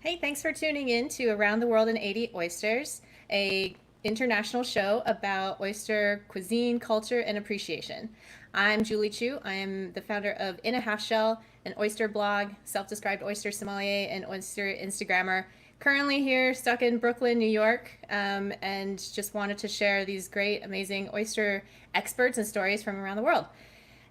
Hey, thanks for tuning in to Around the World in 80 Oysters, a international show about oyster cuisine, culture, and appreciation. I'm Julie Chu. I am the founder of In a Half Shell, an oyster blog, self-described oyster sommelier, and oyster Instagrammer. Currently here, stuck in Brooklyn, New York, and just wanted to share these great, amazing oyster experts and stories from around the world.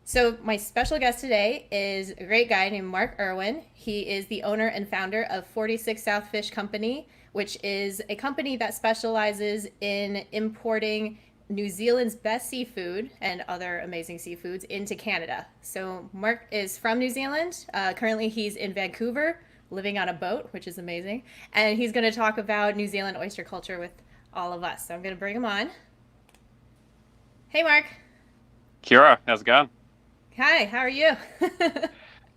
So, my special guest today is a great guy named Mark Urwin. He is the owner and founder of 46 South Fish Company, which is a company that specializes in importing New Zealand's best seafood and other amazing seafoods into Canada. So, Mark is from New Zealand. Currently, he's in Vancouver, living on a boat, which is amazing. And he's going to talk about New Zealand oyster culture with all of us. So, I'm going to bring him on. Hey, Mark. Kira, how's it going? Hi, how are you?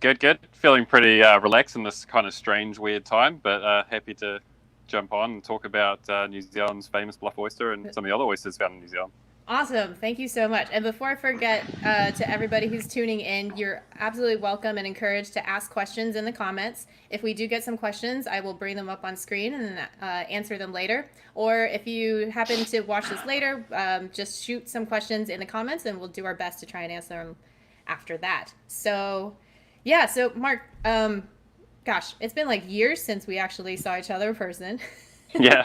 Good, good. Feeling pretty relaxed in this kind of strange, weird time, but happy to jump on and talk about New Zealand's famous Bluff oyster and some of the other oysters found in New Zealand. Awesome. Thank you so much. And before I forget, to everybody who's tuning in, you're absolutely welcome and encouraged to ask questions in the comments. If we do get some questions, I will bring them up on screen and answer them later. Or if you happen to watch this later, just shoot some questions in the comments and we'll do our best to try and answer them after that. So, yeah. So, Mark, gosh, it's been like years since we actually saw each other in person. Yeah,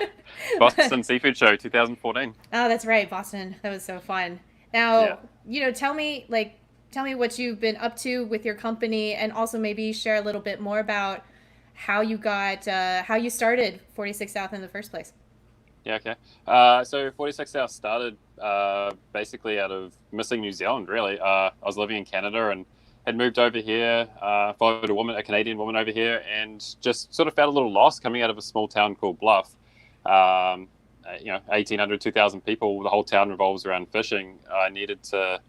But Boston Seafood Show 2014. oh, that's right, Boston. That was so fun. Yeah. Now, tell me what you've been up to with your company, and also maybe share a little bit more about how you started 46 South in the first place. Yeah, okay. So 46 South started basically out of missing New Zealand, really. I was living in Canada and had moved over here, followed a Canadian woman over here, and just sort of felt a little lost coming out of a small town called Bluff. 1,800, 2,000 people. The whole town revolves around fishing. I needed to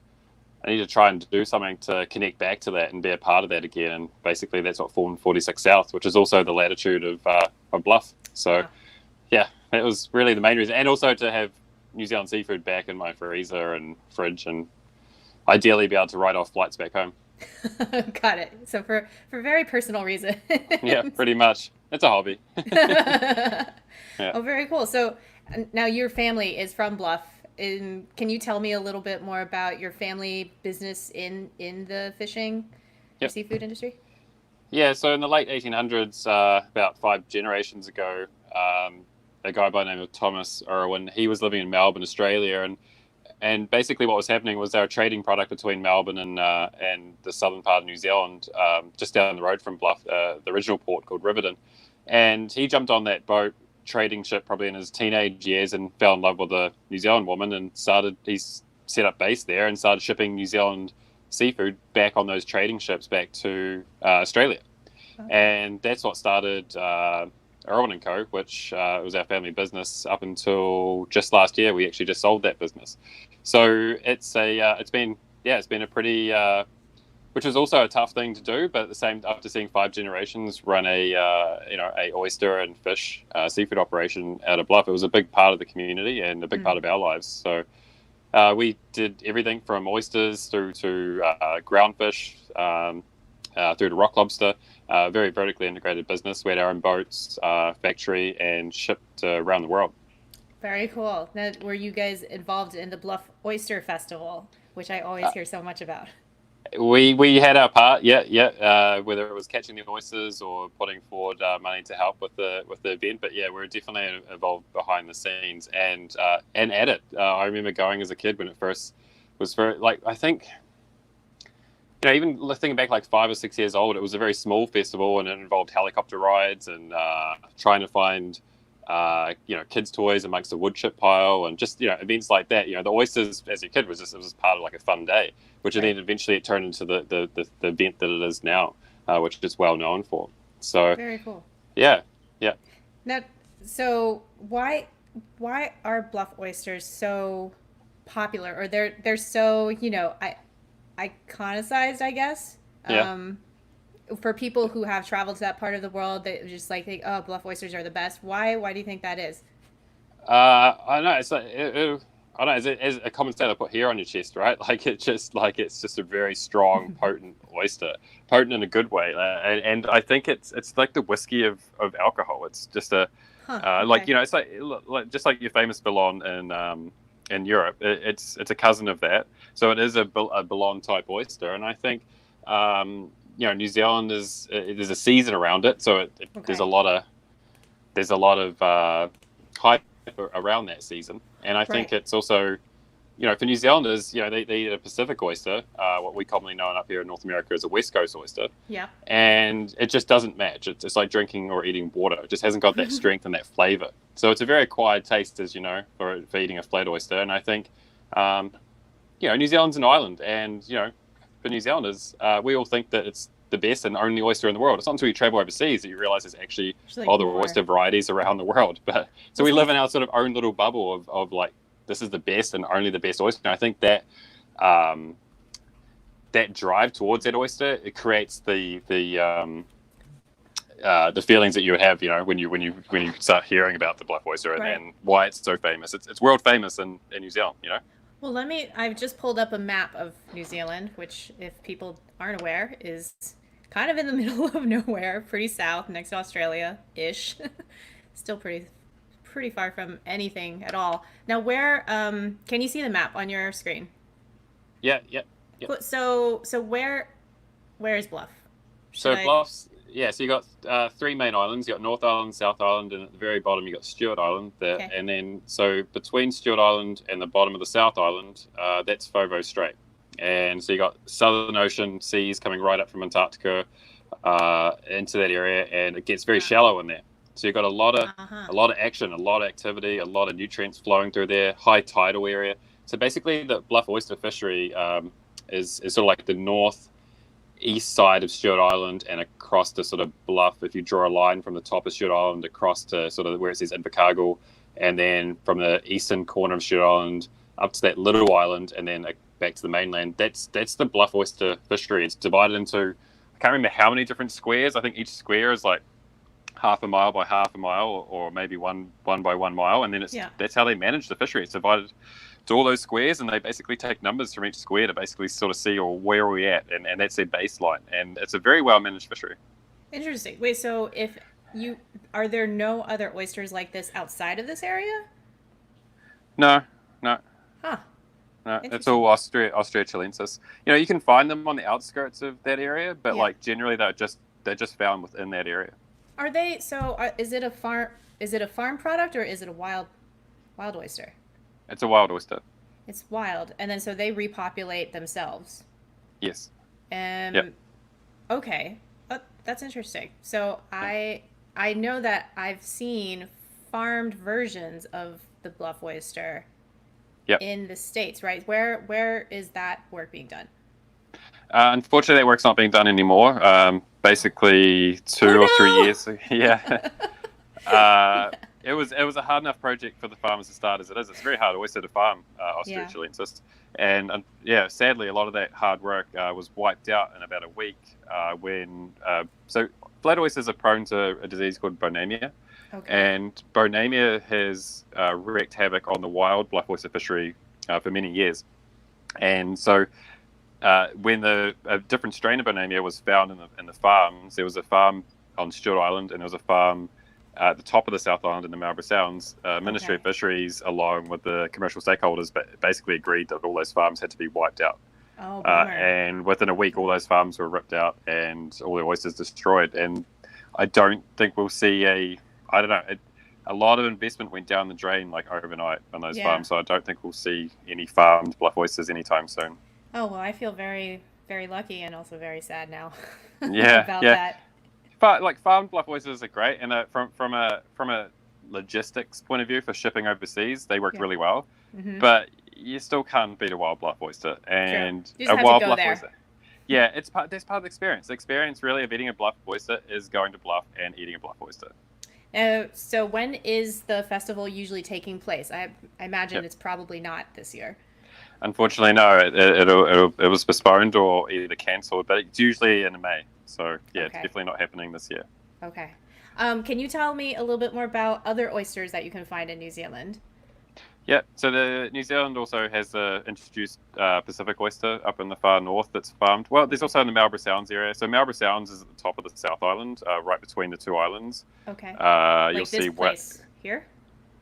try and do something to connect back to that and be a part of that again. And basically, that's what formed 46 South, which is also the latitude of Bluff. So, Wow. yeah, that was really the main reason. And also to have New Zealand seafood back in my freezer and fridge, and ideally be able to write off flights back home. Got it. So for very personal reasons. Yeah, pretty much. It's a hobby. Yeah. Oh, very cool. So now your family is from Bluff. Can you tell me a little bit more about your family business in the fishing or Yep. seafood industry? Yeah, so in the late 1800s, about 5 generations ago, a guy by the name of Thomas Urwin, he was living in Melbourne, Australia, and basically what was happening was they were trading product between Melbourne and the southern part of New Zealand, just down the road from Bluff, the original port called Riverton. And he jumped on that boat trading ship probably in his teenage years and fell in love with a New Zealand woman and he's set up base there and started shipping New Zealand seafood back on those trading ships back to Australia. Okay. And that's what started Irwin and Co., which was our family business up until just last year. We actually just sold that business. So it's been a pretty which was also a tough thing to do, but at the same after seeing 5 generations run a oyster and fish seafood operation out of Bluff, it was a big part of the community and a big part of our lives. So we did everything from oysters through to ground fish, through to rock lobster. Very vertically integrated business. We had our own boats, factory, and shipped around the world. Very cool. Now, were you guys involved in the Bluff Oyster Festival, which I always Uh, hear so much about? we had our part, yeah, yeah. Whether it was catching the oysters or putting forward money to help with the event, but yeah, we're definitely involved behind the scenes and at it. I remember going as a kid when it first was very like I think even thinking back like 5 or 6 years old, it was a very small festival and it involved helicopter rides and trying to find kids' toys amongst the wood chip pile and just events like that. The oysters as a kid it was part of like a fun day, which Right. then eventually it turned into the event that it is now, which it's well known for. So Very cool. yeah, yeah. Now, so why are Bluff oysters so popular, or they're so iconicized, I guess. Yeah. For people who have traveled to that part of the world, they just like think, oh, Bluff oysters are the best. Why? Why do you think that is? I don't know. It's like I don't know, as a common sailor, put hair on your chest, right? It's just a very strong, potent oyster, potent in a good way, and I think it's like the whiskey of alcohol. It's just a Huh. like Okay. it's like just like your famous Boulogne in Europe. It's a cousin of that, so it is a Boulogne type oyster, and I think New Zealand there's a season around it, so Okay. there's a lot of hype around that season, and I Right. think it's also for New Zealanders, they eat a Pacific oyster, what we commonly know up here in North America as a West Coast oyster, Yeah. and it just doesn't match. It's like drinking or eating water. It just hasn't got that strength and that flavor. So it's a very acquired taste, as you know, for eating a flat oyster. And I think, New Zealand's an island, and for New Zealanders, we all think that it's the best and only oyster in the world. It's not until you travel overseas that you realize there's actually There's like other more. oyster varieties around the world. But so Well, we live since in our sort of own little bubble of like this is the best and only the best oyster. And I think that that drive towards that oyster, it creates the feelings that you would have, when you start hearing about the Bluff oyster right. and why it's so famous. It's world famous in New Zealand. Well, I've just pulled up a map of New Zealand, which, if people aren't aware, is kind of in the middle of nowhere, pretty south, next to Australia-ish. Still pretty far from anything at all. Now, can you see the map on your screen? Yeah, yeah, yeah. Cool. So where is Bluff? Should So I? Bluffs, yeah. So you got three main islands. You got North Island, South Island, and at the very bottom you got Stewart Island. There, Okay. and then so between Stewart Island and the bottom of the South Island, that's Fovo Strait. And so you got Southern Ocean seas coming right up from Antarctica into that area, and it gets very shallow in there. So you've got Uh-huh. a lot of action, a lot of activity, a lot of nutrients flowing through there. High tidal area. So basically, the Bluff oyster fishery is sort of like the northeast side of Stewart Island and across to sort of Bluff. If you draw a line from the top of Stewart Island across to sort of where it says Invercargill, and then from the eastern corner of Stewart Island up to that little island, and then back to the mainland. That's the Bluff oyster fishery. It's divided into, I can't remember how many different squares. I think each square is like half a mile by half a mile, or maybe one by 1 mile, and then that's how they manage the fishery. It's divided to all those squares, and they basically take numbers from each square to basically sort of see where are we at, and that's their baseline. And it's a very well managed fishery. Interesting. Wait, so if you are there no other oysters like this outside of this area? No, no, Huh. no. It's Interesting. all Austria chilensis. You can find them on the outskirts of that area, but Yeah. like generally they're just found within that area. Are they is it a farm? Is it a farm product, or is it a wild oyster? It's a wild oyster. It's wild, and then so they repopulate themselves. Yes. Um, okay, that's interesting. So I know that I've seen farmed versions of the Bluff oyster Yep. in the States, right? Where is that work being done? Unfortunately, that work's not being done anymore. Basically, 2 or 3 years. Yeah. It was a hard enough project for the farmers to start as it is. It's very hard oyster to farm, Austria chilensis, and sadly, a lot of that hard work was wiped out in about a week when. So flat oysters are prone to a disease called bonemia, and bonemia has wreaked havoc on the wild Bluff oyster fishery for many years, and so. When a different strain of bonemia was found in the farms, there was a farm on Stewart Island, and there was a farm at the top of the South Island in the Marlborough Sounds. Ministry of Fisheries, along with the commercial stakeholders, basically agreed that all those farms had to be wiped out. Oh, and within a week, all those farms were ripped out and all the oysters destroyed. And I don't think we'll see a lot of investment went down the drain like overnight on those farms. So I don't think we'll see any farmed Bluff oysters anytime soon. Oh, well, I feel very, very lucky and also very sad now Yeah, about yeah. that. But like farmed Bluff oysters are great, and from a logistics point of view for shipping overseas, they work really well. Mm-hmm. But you still can't beat a wild Bluff oyster, and you just a have wild to go Bluff there. oyster. Yeah, that's part of the experience. The experience really of eating a Bluff oyster is going to Bluff and eating a Bluff oyster. So when is the festival usually taking place? I imagine it's probably not this year. Unfortunately, no. It was postponed or either cancelled, but it's usually in May. So it's definitely not happening this year. Okay. Can you tell me a little bit more about other oysters that you can find in New Zealand? Yeah, so the New Zealand also has the introduced Pacific oyster up in the far north that's farmed. Well, there's also in the Marlborough Sounds area. So Marlborough Sounds is at the top of the South Island, right between the two islands. Okay. You'll Like this see place here?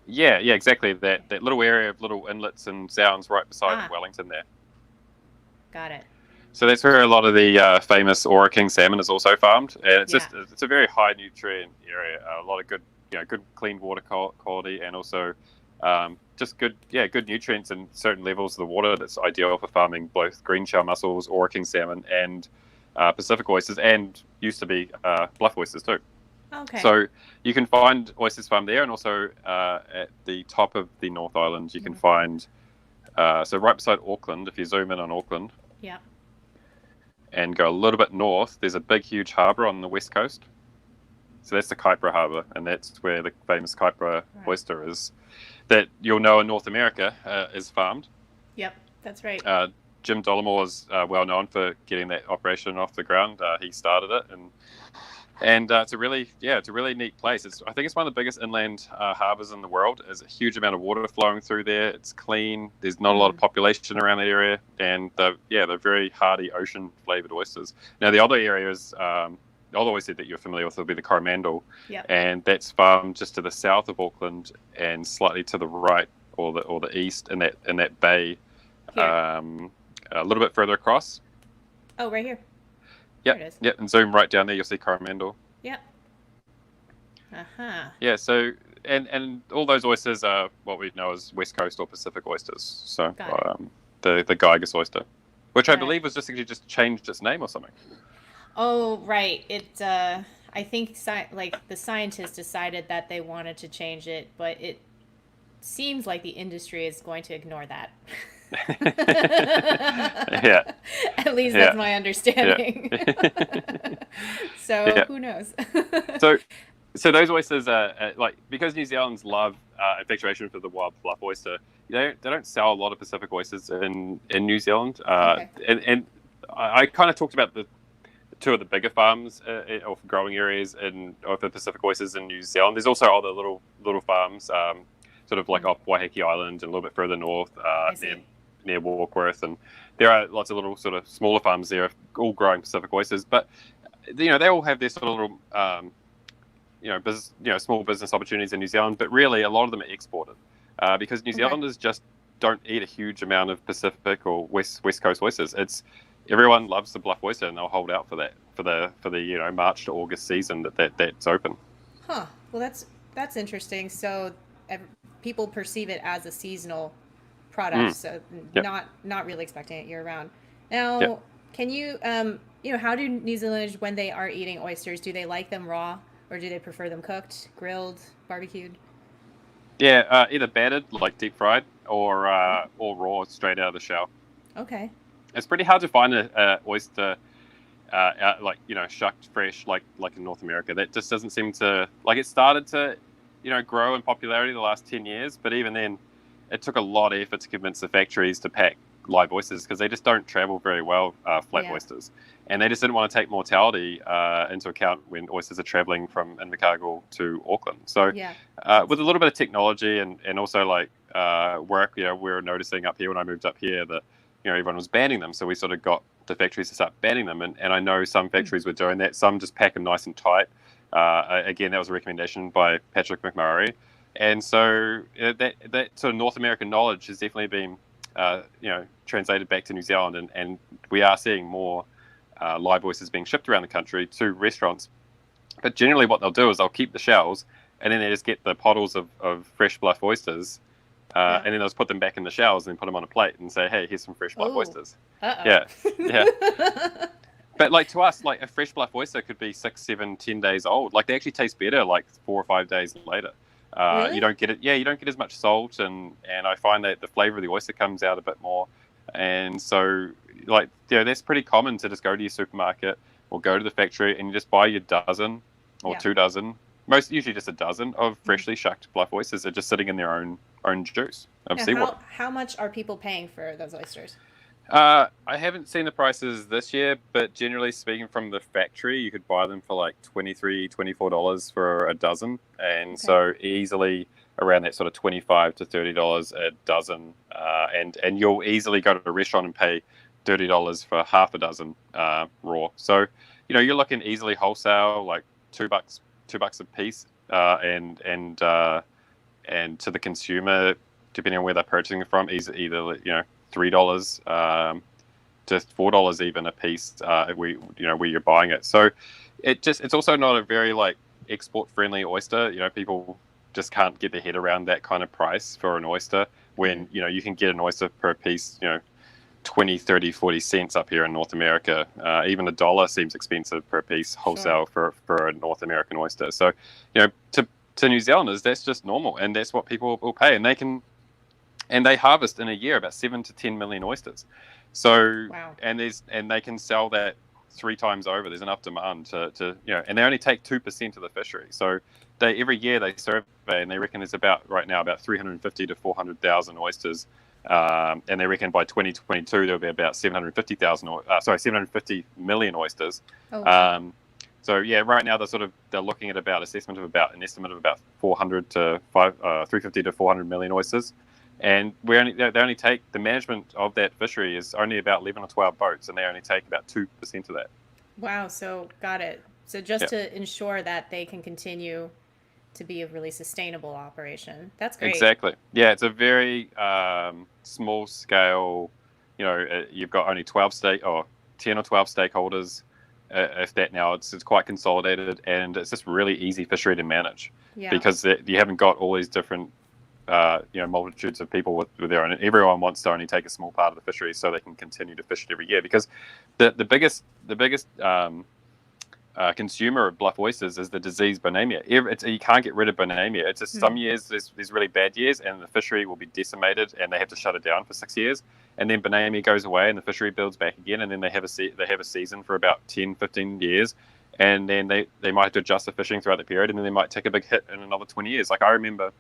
Yeah, exactly. That little area of little inlets and sounds right beside Ah, Wellington there. got it. So that's where a lot of the famous Ora King salmon is also farmed, and Yeah. it's a very high nutrient area. A lot of good good clean water quality, and also just good nutrients in certain levels of the water. That's ideal for farming both green shell mussels, Ora King salmon, and Pacific oysters, and used to be bluff oysters too. Okay. So you can find oysters farmed there, and also at the top of the North Island, you can find so right beside Auckland. If you zoom in on Auckland, Yeah. and go a little bit north, there's a big, huge harbour on the west coast. So that's the Copra Harbor, and that's where the famous Copra oyster is, that you'll know in North America is farmed. Yep, that's right. Jim Dollimore is well known for getting that operation off the ground. He started it, and it's a really neat place. I think it's one of the biggest inland harbors in the world. There's a huge amount of water flowing through there. It's clean. There's not a lot of population around that area, and they're very hearty ocean flavored oysters. Now the other areas, the other oyster that you're familiar with will be the Coromandel, and that's farmed just to the south of Auckland and slightly to the right or the east in that bay, a little bit further across. Oh, right here. Yep, and zoom right down there, you'll see Coromandel. Yep. Uh-huh. Yeah, so and all those oysters are what we know as West Coast or Pacific oysters. So the Gygus oyster, which I believe was just changed its name or something. Oh, right. It I think the scientists decided that they wanted to change it, but it seems like the industry is going to ignore that. Yeah. At least that's my understanding. So who knows? So those oysters are because New Zealand's love infatuation for the wild bluff oyster. They don't sell a lot of Pacific oysters in New Zealand. And I kind of talked about the two of the bigger farms or growing areas of the Pacific oysters in New Zealand. There's also other little farms, sort of like off Waiheke Island and a little bit further north near Warkworth, and there are lots of little sort of smaller farms there, all growing Pacific oysters. But they all have their sort of little small business opportunities in New Zealand. But really, a lot of them are exported because New Zealanders just don't eat a huge amount of Pacific or West Coast oysters. Everyone loves the bluff oyster, and they'll hold out for that for the March to August season that's open. Huh. Well, that's interesting. So people perceive it as a seasonal product, so not really expecting it year round. Now, can you how do New Zealanders, when they are eating oysters, do they like them raw or do they prefer them cooked, grilled, barbecued? Yeah, either battered, like deep fried, or raw, straight out of the shell. Okay. It's pretty hard to find a oyster shucked fresh like in North America. That just doesn't seem to it started to grow in popularity the last 10 years, but even then it took a lot of effort to convince the factories to pack live oysters because they just don't travel very well, flat oysters, and they just didn't want to take mortality into account when oysters are traveling from Invercargill to Auckland. So with a little bit of technology and also work, we're noticing up here when I moved up here that everyone was banning them, so we sort of got the factories to start banning them, and I know some factories were doing that. Some just pack them nice and tight. Again, that was a recommendation by Patrick McMurray, and so that sort of North American knowledge has definitely been translated back to New Zealand, and we are seeing more live oysters being shipped around the country to restaurants. But generally what they'll do is they'll keep the shells, and then they just get the pottles of fresh bluff oysters, and then they'll just put them back in the shells and put them on a plate and say, hey, here's some fresh bluff oysters. Yeah. But to us, a fresh bluff oyster could be 6, 7, 10 days old. They actually taste better 4 or 5 days later. Really? You don't get it. Yeah, you don't get as much salt, and I find that the flavor of the oyster comes out a bit more. And so, that's pretty common to just go to your supermarket or go to the factory and you just buy your dozen or 2 dozen, usually just a dozen of freshly shucked bluff oysters. They're just sitting in their own juice of seawater. How much are people paying for those oysters? I haven't seen the prices this year, but generally speaking, from the factory, you could buy them for $23, $24 for a dozen, and so easily around that sort of $25 to $30 a dozen, and you'll easily go to a restaurant and pay $30 for half a dozen raw. So you're looking easily wholesale like $2 a piece, and to the consumer, depending on where they're purchasing it from, either $3 to $4 even a piece, where you're buying it. So it's also not a very like export friendly oyster. People just can't get their head around that kind of price for an oyster when you can get an oyster per piece 20, 30, 40 cents up here in North America. Even $1 seems expensive per piece wholesale for a North American oyster. So to New Zealanders, that's just normal, and that's what people will pay, and they harvest in a year about 7 to 10 million oysters. So wow. and they can sell that 3 times over. There's enough demand to and they only take 2% of the fishery. So every year they survey, and they reckon there's about 350 to 400,000 oysters, and they reckon by 2022 there'll be about 750 million oysters. Oh, wow. So right now they're looking at an estimate of about 400 to 350 to 400 million oysters. And they only take, the management of that fishery is only about 11 or 12 boats, and they only take about 2% of that. Wow. So got it. So just to ensure that they can continue to be a really sustainable operation. That's great. Exactly. Yeah, it's a very small scale. You've got only 10 or 12 stakeholders. If that now, it's quite consolidated, and it's just really easy fishery to manage because you haven't got all these different multitudes of people with their own. Everyone wants to only take a small part of the fishery so they can continue to fish it every year. Because the biggest consumer of bluff oysters is the disease bonamia. You can't get rid of bonamia. It's just some years there's really bad years, and the fishery will be decimated, and they have to shut it down for 6 years. And then bonamia goes away, and the fishery builds back again, and then they have a season for about 10, 15 years. And then they might have to adjust the fishing throughout the period, and then they might take a big hit in another 20 years. Like I remember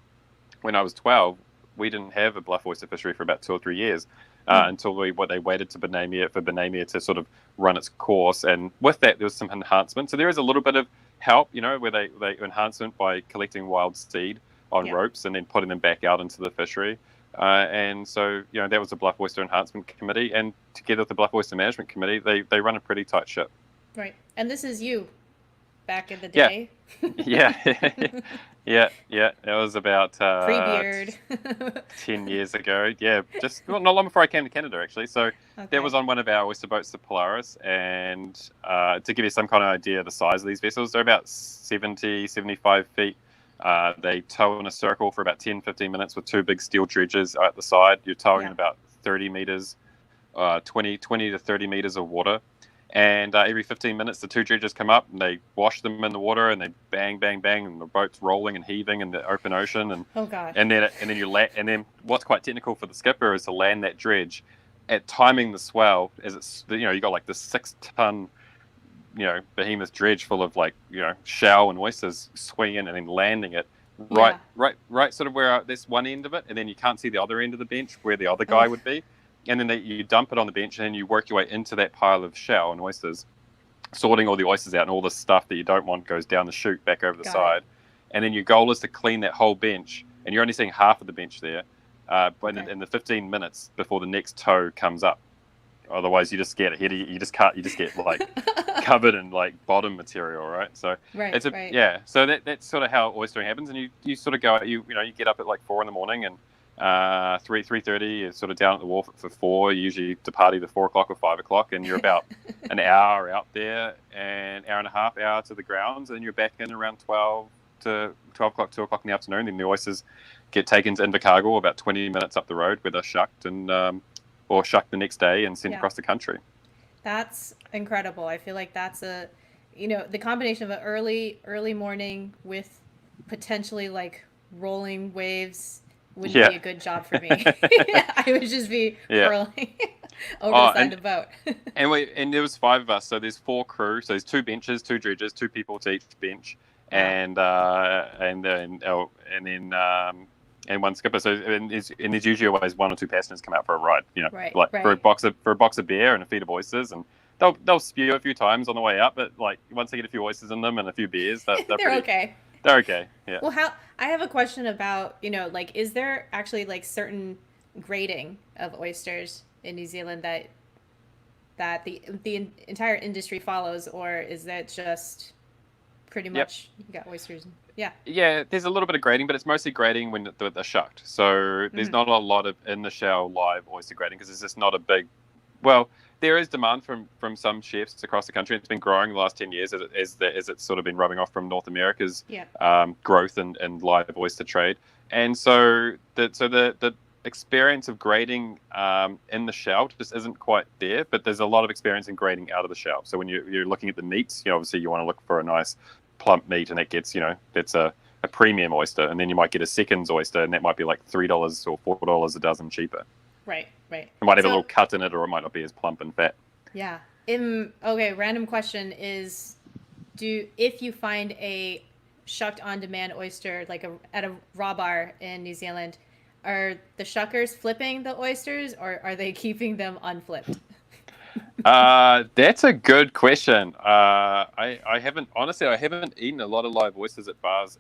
when I was 12, we didn't have a bluff oyster fishery for about 2 or 3 years until they waited for bonamia to sort of run its course. And with that, there was some enhancement. So there is a little bit of help, where they enhancement by collecting wild seed on ropes and then putting them back out into the fishery. And so, that was the Bluff Oyster Enhancement Committee. And together with the Bluff Oyster Management Committee, they run a pretty tight ship. Right. And this is you back in the day. Yeah. Yeah. That was about pre-beard 10 years ago. Yeah, just not long before I came to Canada, actually. So that was on one of our oyster boats, the Polaris. And to give you some kind of idea of the size of these vessels, they're about 70, 75 feet. They tow in a circle for about 10, 15 minutes with 2 big steel dredges at the side. You're towing in about 30 meters, 20 to 30 meters of water. And every 15 minutes, the 2 dredges come up and they wash them in the water, and they bang, bang, bang, and the boat's rolling and heaving in the open ocean. And and then you land. And then what's quite technical for the skipper is to land that dredge at timing the swell as it's you got like this 6-ton behemoth dredge full of shell and oysters swinging in, and then landing it right sort of where this one end of it, and then you can't see the other end of the bench where the other guy would be. And then you dump it on the bench, and then you work your way into that pile of shell and oysters, sorting all the oysters out, and all the stuff that you don't want goes down the chute back over the side. And then your goal is to clean that whole bench, and you're only seeing half of the bench there, but in the 15 minutes before the next tow comes up. Otherwise, you just get ahead of you. You just get covered in bottom material, right? So So that's sort of how oystering happens, and you sort of go out. You get up at 4 in the morning, and 3:30 is sort of down at the wharf for 4. Usually to party to 4 o'clock or 5 o'clock, and you're about an hour out there, and hour and a half out to the grounds, and you're back in around 12 o'clock, 2 o'clock in the afternoon. Then the oysters get taken to Invercargill, about 20 minutes up the road, where they're shucked or shucked the next day and sent across the country. That's incredible. I feel like that's the combination of an early morning with potentially rolling waves wouldn't be a good job for me. I would just be curling over the side of the boat. and there was 5 of us, so there's 4 crew. So there's 2 benches, 2 dredges, 2 people to each bench, and one skipper. So and there's usually always 1 or 2 passengers come out for a ride. For a box of beer and a feed of oysters, and they'll spew a few times on the way up, but once they get a few oysters in them and a few beers, they're okay. They're okay. Yeah. Well, how I have a question about, like, is there actually like certain grading of oysters in New Zealand that the entire industry follows, or is that just pretty Yep. much you got oysters? Yeah. Yeah, there's a little bit of grading, but it's mostly grading when they're shucked. So there's Hmm. not a lot of in the shell live oyster grading because it's just not a big. Well, there is demand from some chefs across the country. It's been growing the last 10 years as it's sort of been rubbing off from North America's Yeah. growth and live oyster trade. And so the experience of grading in the shell just isn't quite there, but there's a lot of experience in grading out of the shell. So when you're looking at the meats, obviously you want to look for a nice plump meat, and that gets that's a premium oyster, and then you might get a seconds oyster, and that might be like $3 or $4 a dozen cheaper. Right. Right. It might have a So little cut in it, or it might not be as plump and fat. yeah. Okay. Random question is, if you find a shucked on demand oyster like at a raw bar in New Zealand, are the shuckers flipping the oysters or are they keeping them unflipped? That's a good question. I haven't honestly I haven't eaten a lot of live oysters at bars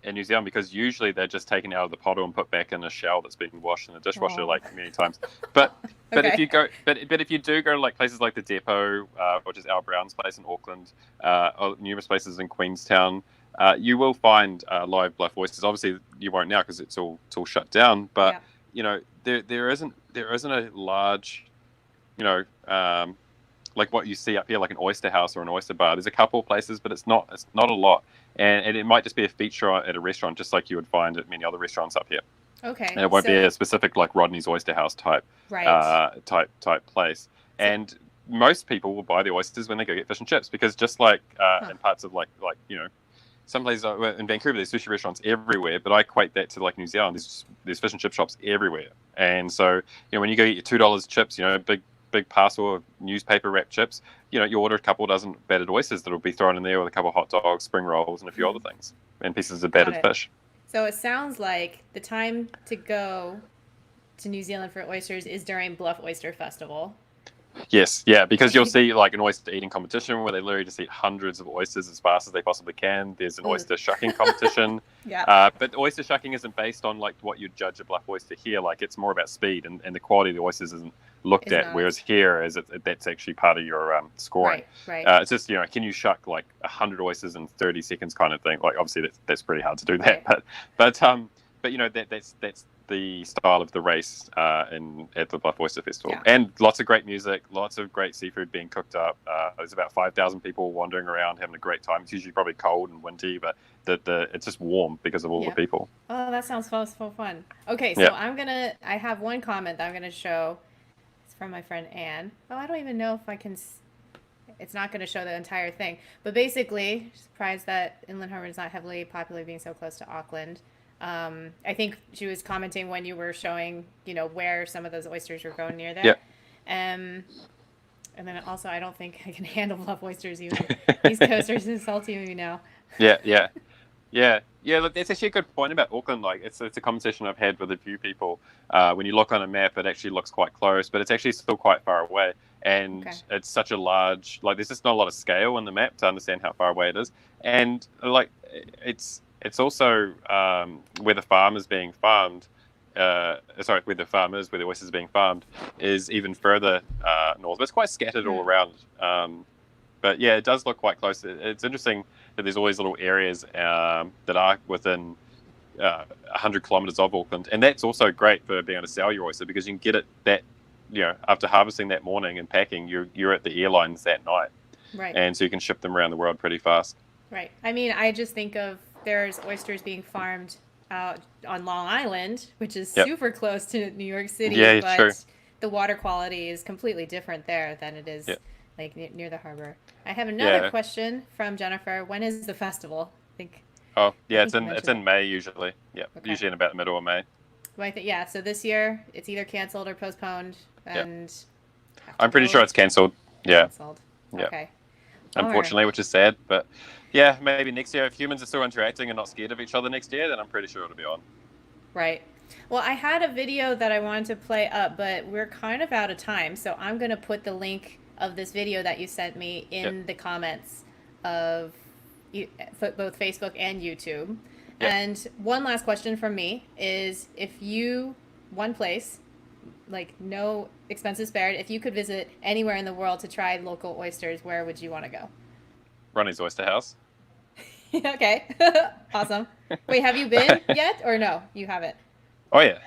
in New Zealand because usually they're just taken out of the bottle and put back in a shell that's been washed in the dishwasher Oh. like many times. But if Okay. you go but if you do go to like places like the Depot, which is Al Brown's place in Auckland, or numerous places in Queenstown, you will find live Bluff oysters. Obviously, you won't now because it's all shut down. But Yeah. there isn't a large like what you see up here, like an oyster house or an oyster bar. There's a couple of places, but it's not a lot, and it might just be a feature at a restaurant, just like you would find at many other restaurants up here. Okay. And it won't be So a specific like Rodney's Oyster House right. type place. So And most people will buy the oysters when they go get fish and chips because just like huh. in parts of like some places in Vancouver, there's sushi restaurants everywhere, but I equate that to like New Zealand. There's fish and chip shops everywhere, and so when you go get your $2 chips, big parcel of newspaper wrapped chips, you order a couple dozen battered oysters that'll be thrown in there with a couple of hot dogs, spring rolls, and a few other things, and pieces of Got battered it. fish. So it sounds like the time to go to New Zealand for oysters is during Bluff Oyster Festival. Yes, yeah, because you'll Okay. see like an oyster eating competition where they literally just eat hundreds of oysters as fast as they possibly can. There's an Ugh. oyster shucking competition, Yeah. but oyster shucking isn't based on like what you judge a bluff oyster here. Like it's more about speed and the quality of the oysters isn't looked Is at. Whereas not. here, that's actually part of your scoring. Right. Right. It's just can you shuck like 100 oysters in 30 seconds kind of thing. Like obviously that's pretty hard to do that, Right. but that's the style of the race at the Bluff Oyster Festival, Yeah. and lots of great music, lots of great seafood being cooked up. There's about 5,000 people wandering around having a great time. It's usually probably cold and windy, but it's just warm because of all the Yeah. people. Oh, that sounds so fun. Okay, so Yeah, I have one comment that I'm gonna show. It's from my friend Anne. Oh, I don't even know if I can. It's not gonna show the entire thing, but basically, surprised that Inland Harbor is not heavily populated, being so close to Auckland. I think she was commenting when you were showing, where some of those oysters were growing near yeah. there. Um, and then also, I don't think I can handle Bluff oysters even. East Coasters insulting me now. Yeah, yeah, yeah. Look, that's actually a good point about Auckland. Like, it's a conversation I've had with a few people. When you look on a map, it actually looks quite close, but it's actually still quite far away. And Okay. it's such a large, like, there's just not a lot of scale on the map to understand how far away it is. And like, it's also where the farm is being farmed. Where the farm is, where the oysters are being farmed, is even further north. But it's quite scattered all Hmm. around. But yeah, it does look quite close. It's interesting that there's all these little areas that are within 100 kilometers of Auckland, and that's also great for being able to sell your oyster because you can get it after harvesting that morning and packing, you're at the airlines that night, Right. and so you can ship them around the world pretty fast. Right. I mean, I just think of there's oysters being farmed out on Long Island, which is Yep. super close to New York City, Yeah, true. but the water quality is completely different there than it is Yeah. like near the harbor. I have another Yeah. question from Jennifer. When is the festival? Oh, I yeah. It's think you in it's mentioned in May usually. Yeah, it. Okay. usually in about the middle of May. Well, yeah. So this year it's either canceled or postponed, Yeah. and have to I'm pretty go sure it's cancelled. Yeah, canceled. yeah. Okay. All right. Unfortunately, which is sad, but yeah, maybe next year if humans are still interacting and not scared of each other next year, then I'm pretty sure it'll be on. Right. Well, I had a video that I wanted to play up, but we're kind of out of time. So I'm going to put the link of this video that you sent me Yep. in the comments of both Facebook and YouTube. Yep. And one last question from me is, if you, one place, like no expenses spared, if you could visit anywhere in the world to try local oysters, where would you want to go? Ronnie's Oyster House. Okay. Awesome. Wait, have you been yet or no? You haven't. Oh yeah.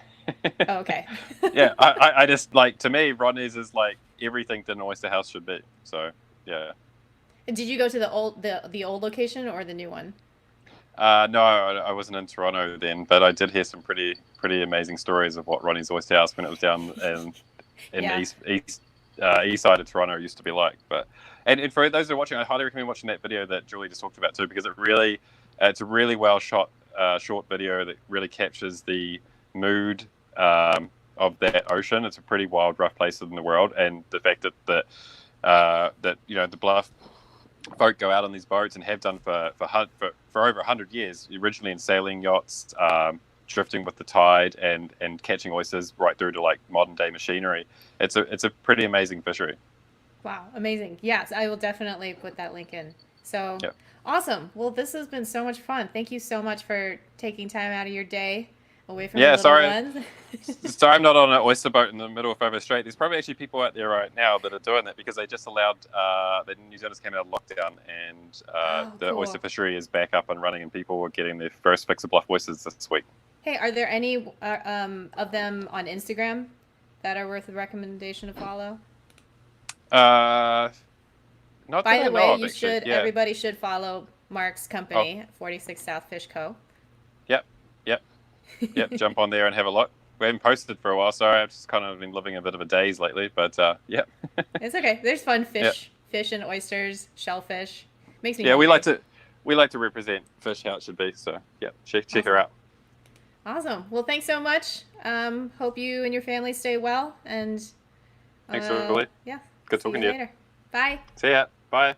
Oh, okay. Yeah, I just like, to me, Ronnie's is like everything that an oyster house should be. So yeah. Did you go to the old location or the new one? No, I wasn't in Toronto then, but I did hear some pretty amazing stories of what Ronnie's Oyster House, when it was down in Yeah. east side of Toronto, used to be like. But and for those who are watching, I highly recommend watching that video that Julie just talked about too, because it's a really well shot short video that really captures the mood of that ocean. It's a pretty wild, rough place in the world, and the fact that the Bluff folk go out on these boats and have done for over 100 years, originally in sailing yachts, drifting with the tide and catching oysters right through to like modern day machinery. It's a pretty amazing fishery. Wow, amazing. Yes, I will definitely put that link in. So Yep. awesome. Well, this has been so much fun. Thank you so much for taking time out of your day away from the little Sorry. ones. Sorry, I'm not on an oyster boat in the middle of Over Strait. There's probably actually people out there right now that are doing that, because they just allowed that New Zealand's came out of lockdown, and the cool. oyster fishery is back up and running, and people are getting their first fix of Bluff oysters this week. Hey, are there any of them on Instagram that are worth a recommendation to follow? Not By that the I know way, of, you actually. should. Yeah. Everybody should follow Mark's company, 46 South Fish Co. Yep. Jump on there and have a look. We haven't posted for a while. Sorry, I've just kind of been living a bit of a daze lately. But yep. It's okay. There's fun fish and oysters, shellfish. Makes me Yeah, we hungry. like to represent fish how it should be. So yeah, check her out. Awesome. Well, thanks so much. Hope you and your family stay well. And Thanks, Julie. Yeah. Good See talking you to you. later. Bye. See ya. Bye.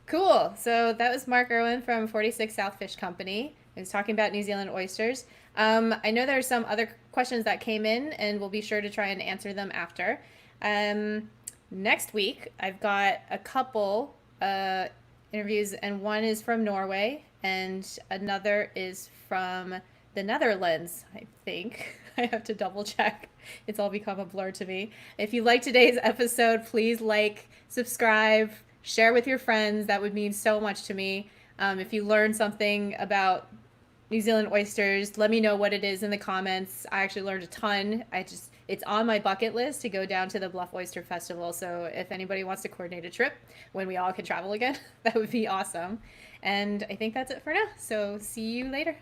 Cool. So that was Mark Urwin from 46 South Fish Company. He was talking about New Zealand oysters. I know there are some other questions that came in, and we'll be sure to try and answer them after. Next week, I've got a couple interviews, and one is from Norway, and another is from the Netherlands, I think. I have to double check. It's all become a blur to me. If you like today's episode, please like, subscribe, share with your friends. That would mean so much to me. If you learn something about New Zealand oysters, let me know what it is in the comments. I actually learned a ton. It's on my bucket list to go down to the Bluff Oyster Festival. So if anybody wants to coordinate a trip when we all can travel again, that would be awesome. And I think that's it for now. So see you later.